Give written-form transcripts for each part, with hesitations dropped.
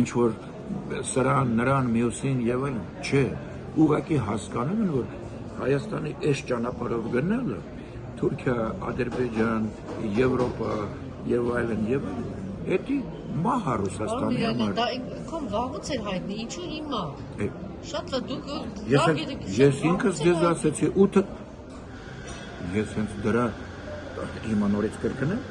ինչ որ սրան, նրան, մյուսին եւ այլն, չէ, ուղղակի հասկանում են, որ Հայաստանի այս ճանապարհով գնալը Թուրքիա, Ադրբեջան, Եվրոպա եւ այլն, դա մահա Ռուսաստանի համար։ Դա ինքն վաղուց էր հայտնի, ինչու հիմա։ Շատ լավ, դուք Ես ինքս ձեզ ասեցի 8 ես հենց դրա հիմա նորից կրկնեմ,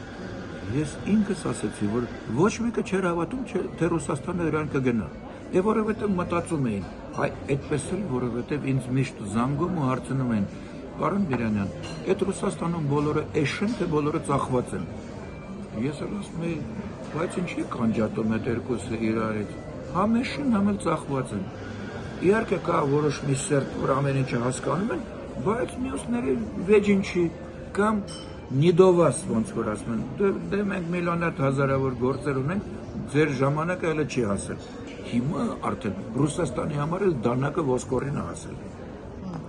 ես ինքս ասեցի, որ ոչ մեկը չէր հավատում, թե Ռուսաստանը դրան կգնա։ Եվ որովհետև մտածում էին, այդպես էլ, որովհետև ինձ միշտ զանգում ու հարցնում են, պարոն Բիրանյան, այդ Ռուսաստանում բոլորը էշ են, թե բոլորը ծախված են։ Ես էլ ասում եի, բայց ինչի կանջատում այդ երկուսը իրարից, համ էշ են, համ էլ ծախված են։ Իհարկե կա որոշ մի սերտ, որ ամեն ինչը հասկանում են, բայց մյուսների վեճին չի, կամ նիդովաս ոնց որ ասում են, դե մենք միլիոններ հազարավոր գործեր ունենք, ձեր ժամանակը հələ չի հասել։ Հիմա արդեն Ռուսաստանի համար էլ դանակը ոսկորին է հասել։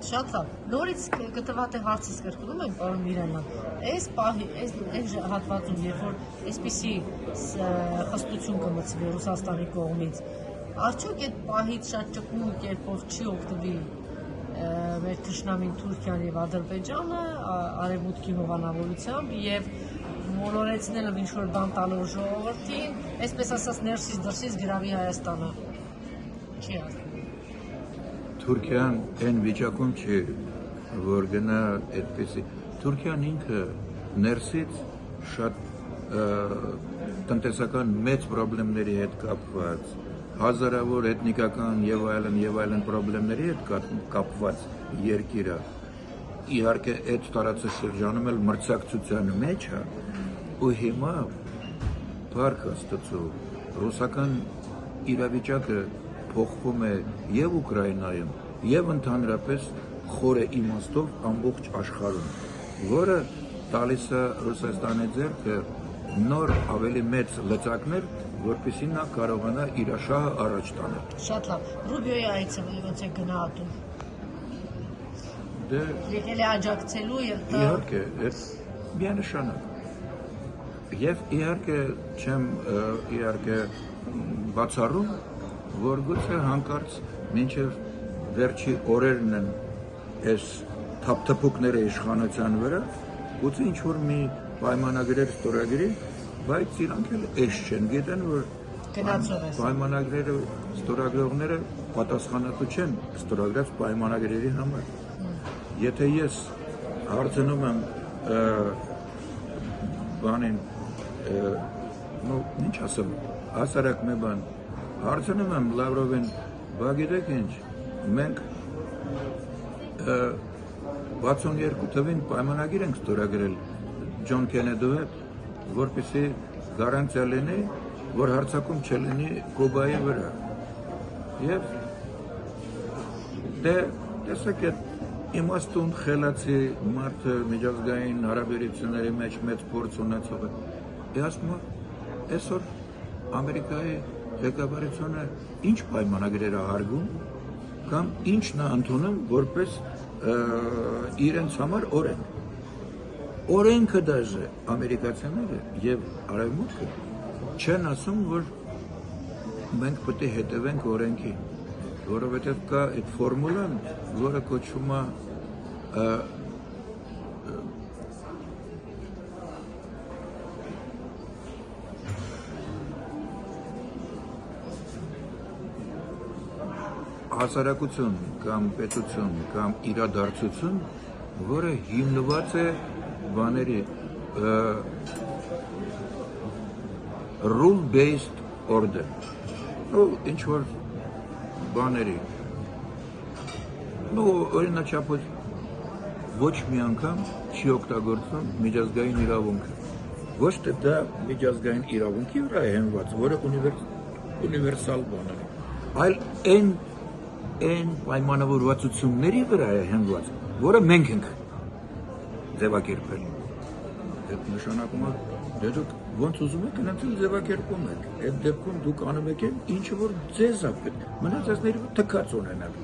Շատ լավ։ Նորից գտվատե հարցից կրկնում եմ, պարոն Միրանյան, այս պահի, այս հատվածում, երբ որ այսպիսի խստություն կմտցվի Ռուսաստանի կողմից, արդյոք այդ պահից շատ ճկուն կերպով չի օգտվի մեր թշնամին Թուրքիան եւ Ադրբեջանը արևմուտքի հովանավորությամբ եւ մոլորեցնելով ինչ որ բան տալով ժողովրդին, այսպես ասած ներսից դրսից գրավի Հայաստանը։ Չի ասում։ Թուրքիան այն վիճակում չի, որ գնա այդպեսի։ Թուրքիան ինքը ներսից շատ տնտեսական մեծ խնդիրների հետ կապված, հազարավոր էթնիկական եւ այլն խնդիրների հետ կապված երկիր է։ Իհարկե այդ տարածաշրջանում էլ մրցակցության մեջ է, ու հիմա Փառք Աստծո ռուսական իրավիճակը փոխվում է եւ Ուկրաինայում, եւ ընդհանրապես խորը իմաստով ամբողջ աշխարհում, որը տալիս է Ռուսաստանի ձեռքը նոր ավելի մեծ լծակներ, որպեսզի նա կարողանա իր շահը առաջ տանել։ Շատ լավ։ Ռուբիոյի այցը ոնց է գնահատում։ Դե եկել է աջակցելու եւ իհարկե, այդ միանշանակ։ Եվ իհարկե չեմ բացառում, որ գուցե հանկարծ մինչև վերջի օրերն են այս թափթփուկները իշխանության վրա, գուցե ինչ-որ մի պայմանագրեր ստորագրի, բայց իրանք էլ էշ չեն, գիտեն, որ պայմանագրերը ստորագրողները պատասխանատու չեն ստորագրած պայմանագրերի համար։ Եթե ես հարցնում եմ բանին, ինչ ասեմ, հասարակ մի բան, հարցնում եմ Լավրովին, բա գիտեք ինչ, մենք 62 թվին պայմանագիր ենք ստորագրել Ջոն Քենեդու հետ, որպեսզի գարանտիա լինի, որ հարձակում չլինի Կուբայի վրա։ Եվ դե տեսեք այդ իմաստուն խելացի մարդը միջազգային հարաբերությունների մեջ մեծ փորձ ունեցող է։ Ասում է, այսօր Ամերիկայի ղեկավարությունը ինչ պայմանագրեր է հարգում կամ ինչն է ընդունում որպես իրենց համար օրենք։ Օրենքը դաժե ամերիկացիները եւ արևմուտքը չեն ասում, որ մենք պետք է հետևենք օրենքին, որովհետեւ կա այդ ֆորմուլան, որը կոչվում է հասարակություն կամ պետություն կամ իրադարձություն, որը հիմնված է բաների rule-based order, ինչ որ բաների, օրինաչափ ոչ մի անգամ չի օգտագործում միջազգային իրավունքը, ոչ թե դա միջազգային իրավունքի վրա է հենված, որը ունիվերսալ բան է, այլ այն պայմանավորվածությունների վրա է հենված, որը մենք ենք ձևակերպել։ Այդ նշանակում է, դե դուք ոնց ուզում եք, նրանց ձևակերպում եք։ Այդ դեպքում դուք անում եք ինչը որ ձեզ է պետք, մնացածների թքած ունենալ։